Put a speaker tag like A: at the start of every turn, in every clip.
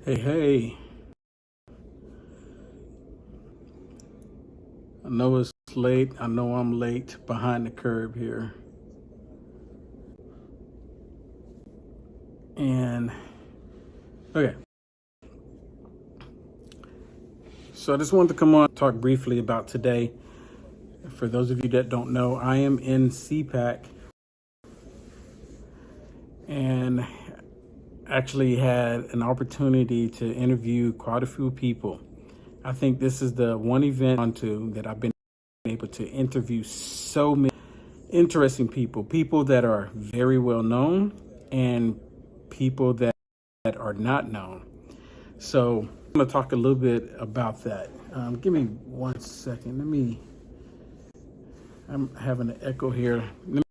A: Hey, hey, I know it's late. I know I'm late behind the curve here. And okay, so I just wanted to come on and talk briefly about today. For those of you that don't know, I am in CPAC and actually had an opportunity to interview quite a few people. I think this is the one event onto that I've been able to interview so many interesting people that are very well known and people that are not known. So I'm going to talk a little bit about that. Give me 1 second. I'm having an echo here. Let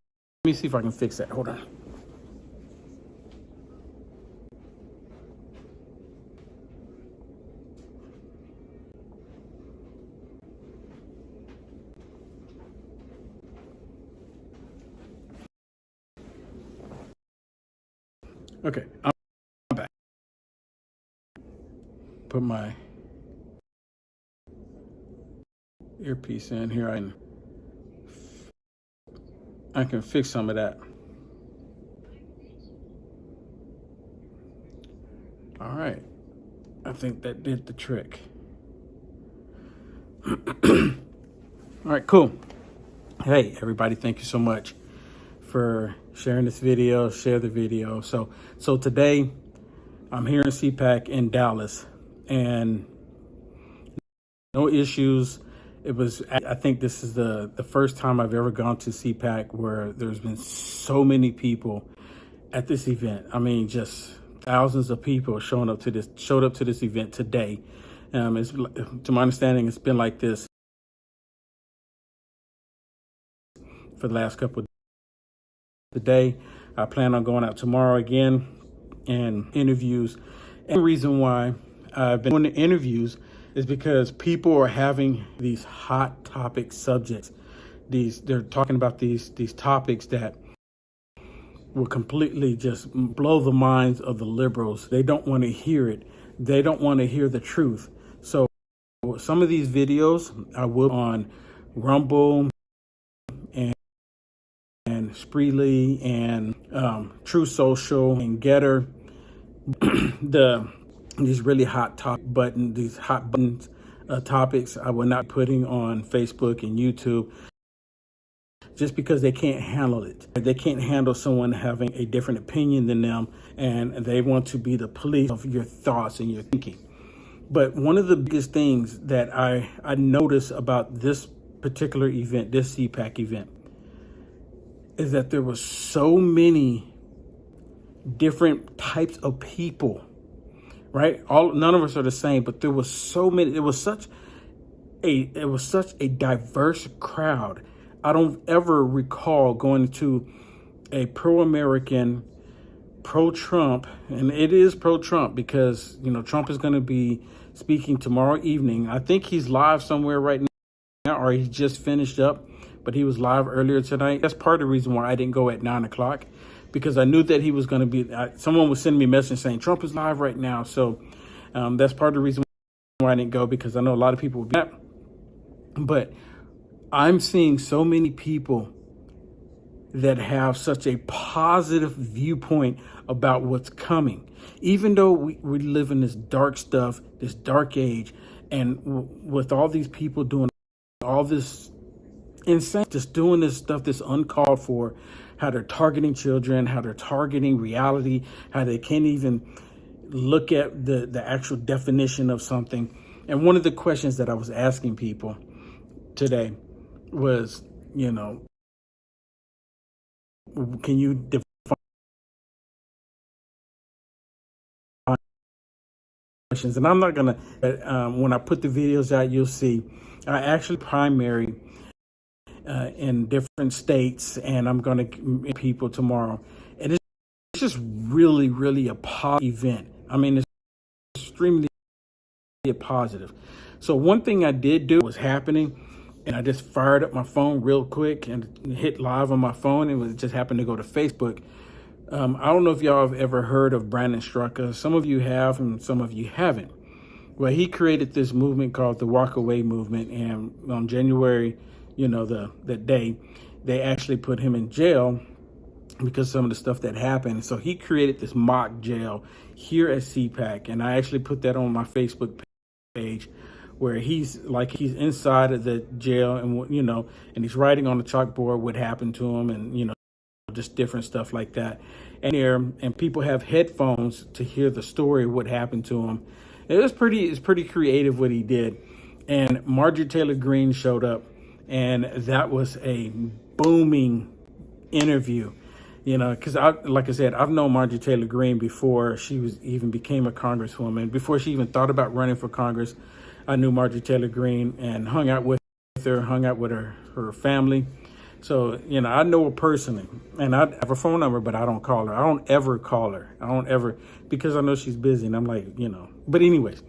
A: me see if I can fix that. Hold on. Okay, I'm back. Put my earpiece in here. I can fix some of that. All right. I think that did the trick. All right, cool. Hey, everybody, thank you so much for sharing this video. Share the video. So today I'm here in CPAC in Dallas, and no issues. I think this is the first time I've ever gone to CPAC where there's been so many people at this event. I mean, just thousands of people showed up to this event today. To my understanding, it's been like this for the last couple of days. Today, I plan on going out tomorrow again and interviews. And the reason why I've been doing the interviews is because people are having these hot topic subjects. They're talking about these topics that will completely just blow the minds of the liberals. They don't want to hear it. They don't want to hear the truth. So some of these videos I will on Rumble and Spreely and True Social and Getter. These really hot buttons, topics I will not be putting on Facebook and YouTube just because they can't handle it. They can't handle someone having a different opinion than them, and they want to be the police of your thoughts and your thinking. But one of the biggest things that I noticed about this particular event, this CPAC event, is that there were so many different types of people, right? None of us are the same, but there was so many. It was such a diverse crowd. I don't ever recall going to a pro-American, pro-Trump, and it is pro-Trump because Trump is going to be speaking tomorrow evening. I think he's live somewhere right now, or he just finished up, but he was live earlier tonight. That's part of the reason why I didn't go at 9 o'clock, because I knew that he was going to be. Someone was sending me a message saying Trump is live right now, so that's part of the reason why I didn't go, because I know a lot of people would be at. But I'm seeing so many people that have such a positive viewpoint about what's coming, even though we live in this dark stuff, this dark age, and with all these people doing all this insane, just doing this stuff that's uncalled for, how they're targeting children, how they're targeting reality, how they can't even look at the actual definition of something. And one of the questions that I was asking people today was, can you define questions? And I'm not gonna. When I put the videos out, you'll see I actually primary in different states, and I'm gonna meet people tomorrow. And it's just really, really a positive event. I mean, it's extremely positive. So one thing I did do was happening, and I just fired up my phone real quick and hit live on my phone. It just happened to go to Facebook. I don't know if y'all have ever heard of Brandon Strucker. Some of you have, and some of you haven't. Well, he created this movement called the Walk Away Movement, and on January, that day, they actually put him in jail because some of the stuff that happened. So he created this mock jail here at CPAC, and I actually put that on my Facebook page, where he's inside of the jail, and and he's writing on the chalkboard what happened to him, and just different stuff like that. And people have headphones to hear the story of what happened to him. It's pretty creative what he did. And Marjorie Taylor Greene showed up, and that was a booming interview. Because like I said, I've known Marjorie Taylor Greene before she even became a congresswoman. Before she even thought about running for Congress, I knew Marjorie Taylor Greene and hung out with her family. So, I know her personally, and I have her phone number, but I don't call her. I don't ever call her. I don't ever, because I know she's busy, and I'm like, But anyways,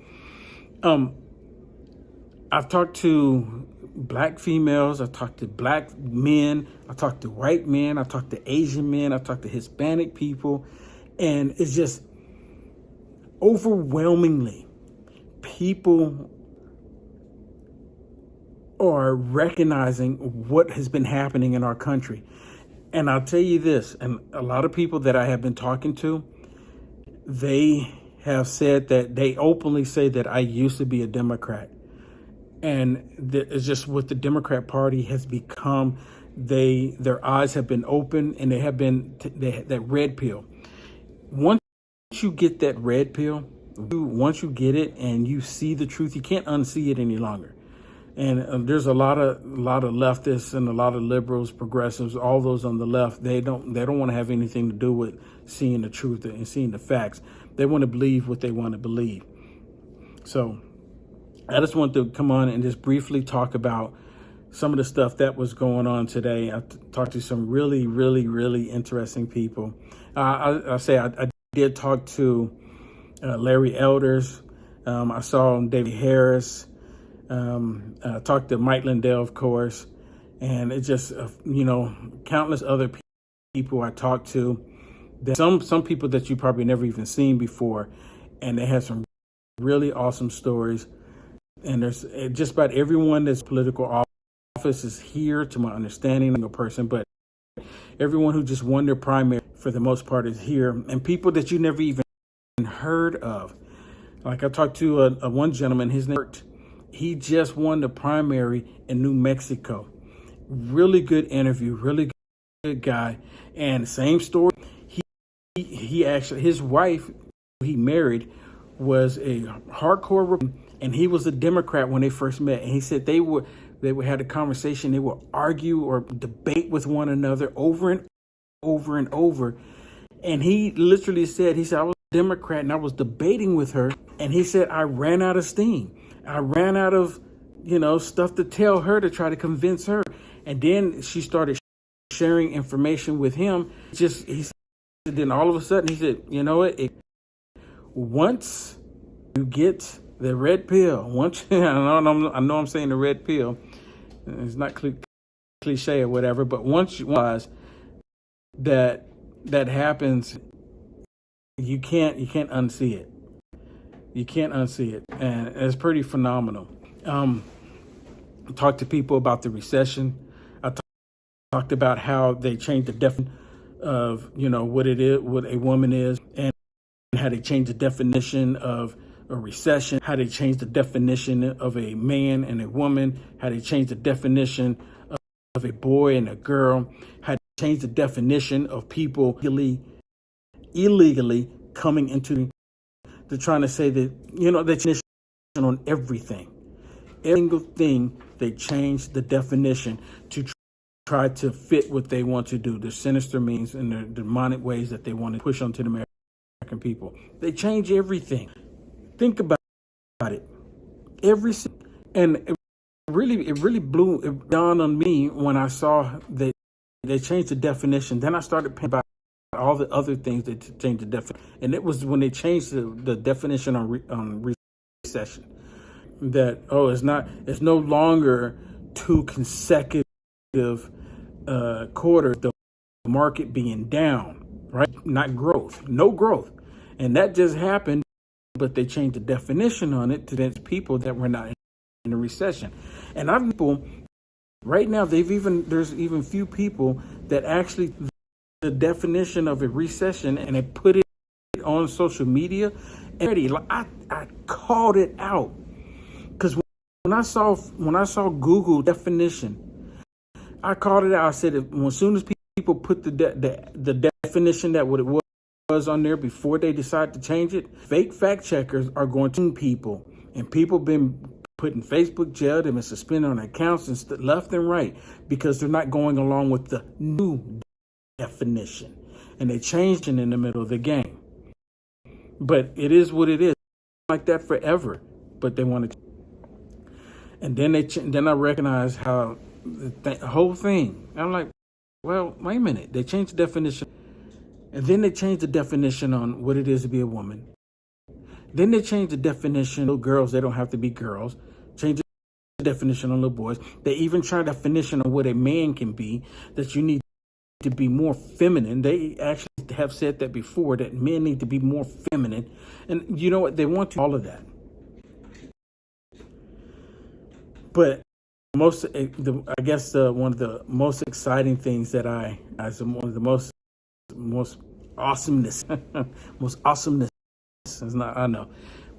A: I've talked to black females, I've talked to black men, I've talked to white men, I've talked to Asian men, I've talked to Hispanic people, and it's just overwhelmingly people are recognizing what has been happening in our country. And I'll tell you this, and a lot of people that I have been talking to, they have said that they openly say that I used to be a Democrat. And it's just what the Democrat Party has become. Their eyes have been open, and they have been that red pill. Once you get that red pill, once you get it and you see the truth, you can't unsee it any longer. And there's a lot of leftists and a lot of liberals, progressives, all those on the left. They don't want to have anything to do with seeing the truth and seeing the facts. They want to believe what they want to believe. So I just want to come on and just briefly talk about some of the stuff that was going on today. I talked to some really, really, really interesting people. I did talk to Larry Elders. I saw David Harris. Talked to Mike Lindell, of course, and it's just, countless other people I talked to. Some people that you probably never even seen before, and they had some really awesome stories. And there's just about everyone that's political office is here, to my understanding, of a person, but everyone who just won their primary, for the most part, is here, and people that you never even heard of. Like I talked to one gentleman, his name, he just won the primary in New Mexico. Really good interview, really good guy. And same story. He actually, his wife, who he married, was a hardcore Republican, and he was a Democrat when they first met. And he said they had a conversation. They would argue or debate with one another over and over and over. And he literally said, I was a Democrat and I was debating with her. And he said, I ran out of steam. I ran out of, stuff to tell her to try to convince her. And then she started sharing information with him. Then all of a sudden he said, once you get the red pill, I know I'm saying the red pill, it's not cliche or whatever, but once you realize that happens, you can't unsee it. You can't unsee it, and it's pretty phenomenal. Talked to people about the recession. I talked about how they changed the definition of what it is, what a woman is, and how they changed the definition of a recession, how they changed the definition of a man and a woman, how they changed the definition of a boy and a girl, how they changed the definition of people illegally coming into. They're trying to say that, they changed on everything. Every single thing, they changed the definition to try to fit what they want to do, the sinister means and the demonic ways that they want to push onto the American people. They change everything. Think about it. And it really blew it dawned on me when I saw that they changed the definition. Then I started thinking about all the other things that changed the definition. And it was when they changed the definition on recession. That, it's no longer 2 consecutive quarters, the market being down. right? Not growth, no growth. And that just happened, but they changed the definition on it to people that were not in a recession. And I've people right now, there's even few people that actually the definition of a recession and they put it on social media. And I called it out because when I saw Google definition, I called it out. I said as soon as people put the definition that what it was on there before they decide to change it, fake fact checkers are going to people, and people been put in Facebook jail. They've been suspended on accounts and left and right because they're not going along with the new definition, and they changed it in the middle of the game. But it is what it is, like that forever. But they want to, and then then I recognize how the whole thing. I'm like, well, wait a minute. They changed the definition, and then they changed the definition on what it is to be a woman. Then they changed the definition. Little girls, they don't have to be girls. Change the definition on little boys. They even tried a definition of what a man can be. That you need to be more feminine. They actually have said that before, that men need to be more feminine. And you know what? They want to all of that. But one of the most exciting things that one of the most awesomeness, most awesomeness is not, I know,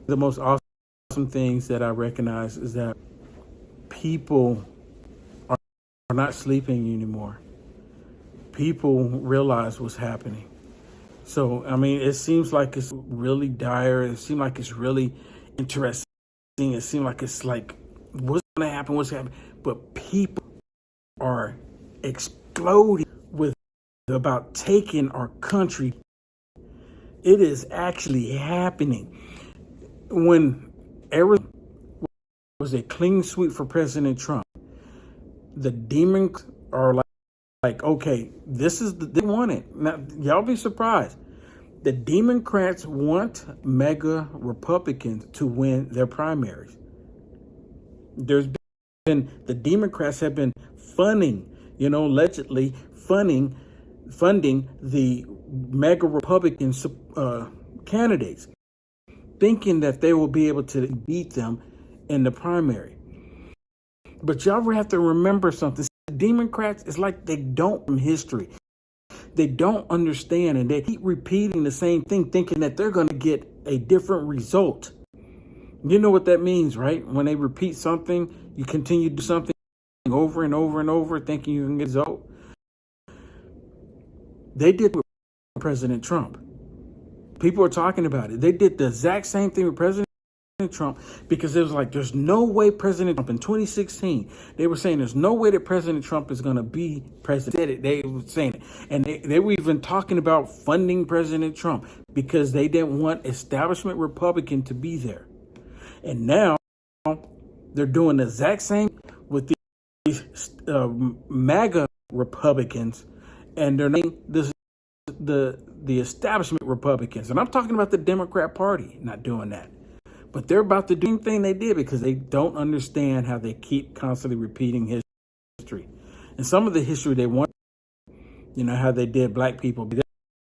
A: the most awesome things that I recognize is that people are not sleeping anymore. People realize what's happening. So, I mean, it seems like it's really dire. It seems like it's really interesting. It seems like it's like, what's going to happen? What's happening? But people are exploding with about taking our country. It is actually happening. When everything was a clean sweep for President Trump, the demons are like, okay, they want it. Now, y'all be surprised. The Democrats want mega Republicans to win their primaries. The Democrats have been allegedly funding the mega Republican candidates, thinking that they will be able to beat them in the primary. But y'all have to remember something. Democrats, it's like they don't from history. They don't understand, and they keep repeating the same thing, thinking that they're going to get a different result. You know what that means, right? When they repeat something, you continue to do something over and over and over, thinking you can get a result. They did with President Trump. People are talking about it. They did the exact same thing with President Trump, because it was like, there's no way President Trump in 2016, they were saying there's no way that President Trump is going to be president. They were saying it. And they were even talking about funding President Trump because they didn't want establishment Republican to be there. And now they're doing the exact same with these MAGA Republicans, and they're naming the establishment Republicans. And I'm talking about the Democrat Party not doing that. But they're about to do the thing they did because they don't understand how they keep constantly repeating history. And some of the history they want, how they did black people. They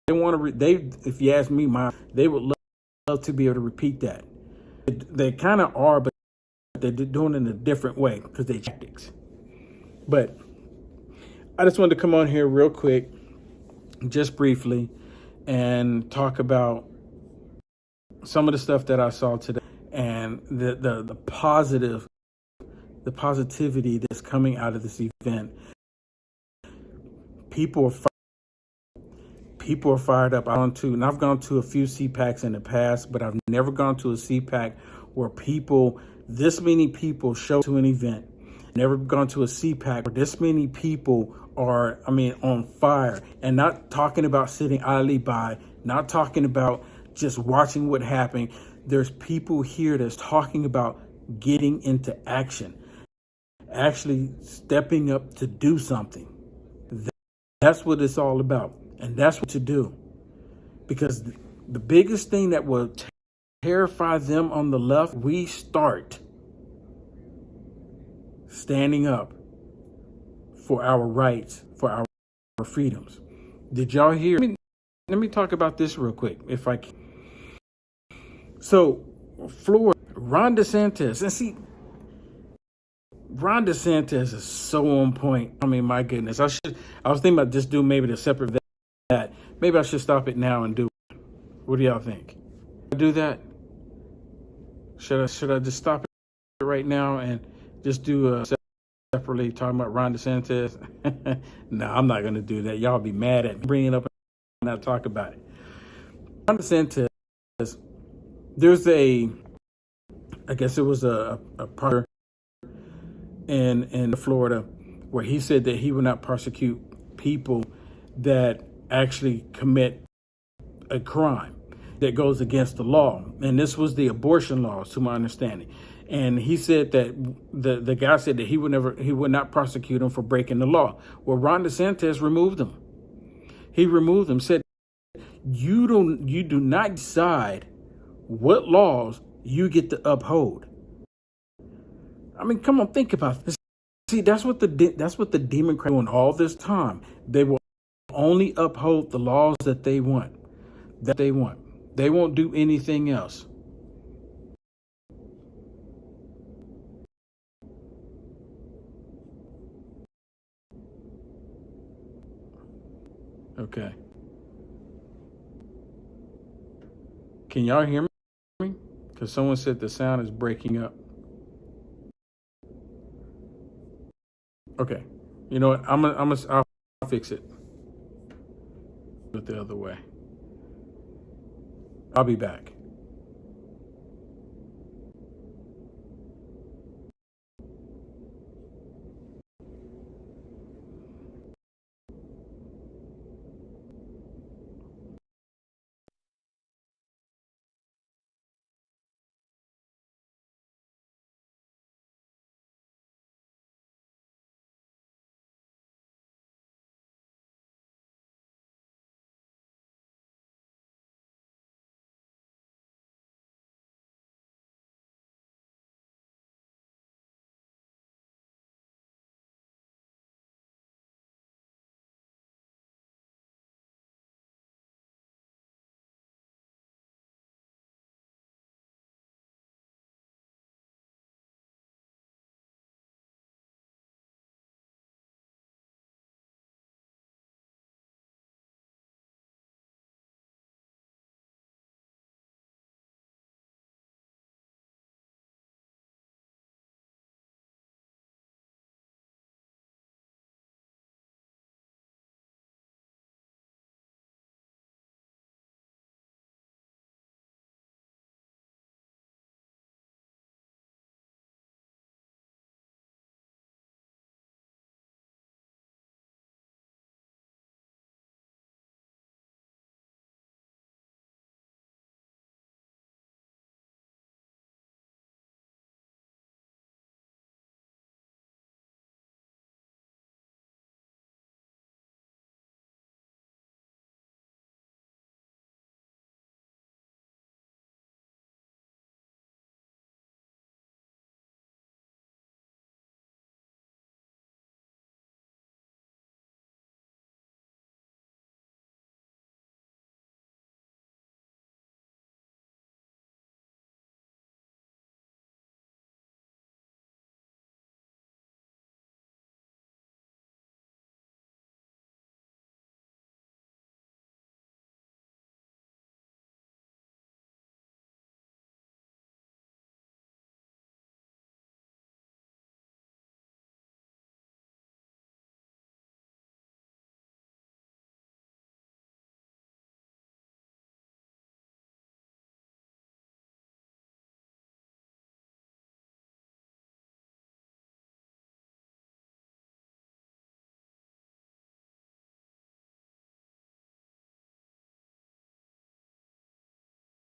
A: want to, if you ask me, they would love to be able to repeat that. They kind of are, but they're doing it in a different way because they tactics. But I just wanted to come on here real quick, just briefly, and talk about some of the stuff that I saw today. And the positivity that's coming out of this event. People are fired up. I've gone to a few CPACs in the past, but I've never gone to a CPAC where this many people show to an event. Never gone to a CPAC where this many people are, on fire, and not talking about sitting idly by, not talking about just watching what happened. There's people here that's talking about getting into action, actually stepping up to do something. That's what it's all about. And that's what to do. Because the biggest thing that will terrify them on the left, we start standing up for our rights, for our freedoms. Did y'all hear me? let me talk about this real quick, if I can. So, Florida, Ron DeSantis, and see, Ron DeSantis is so on point. I mean, my goodness, I was thinking about just doing maybe the separate that. Maybe I should stop it now and do it. What do y'all think? Do that? Should I just stop it right now and just do separately talking about Ron DeSantis? No, I'm not going to do that. Y'all be mad at me bringing it up and not talk about it. Ron DeSantis, there's I guess it was a part in Florida where he said that he would not prosecute people that actually commit a crime that goes against the law. And this was the abortion laws, to my understanding. And he said that the guy said that he would not prosecute him for breaking the law. Well, Ron DeSantis removed him. He removed him, said you do not decide what laws you get to uphold. I mean, come on, think about this. See, that's what the Democrats doing all this time. They will only uphold the laws that they want. They won't do anything else. Okay. Can y'all hear me? Because someone said the sound is breaking up. Okay. You know what? I'll fix it. Do it the other way. I'll be back.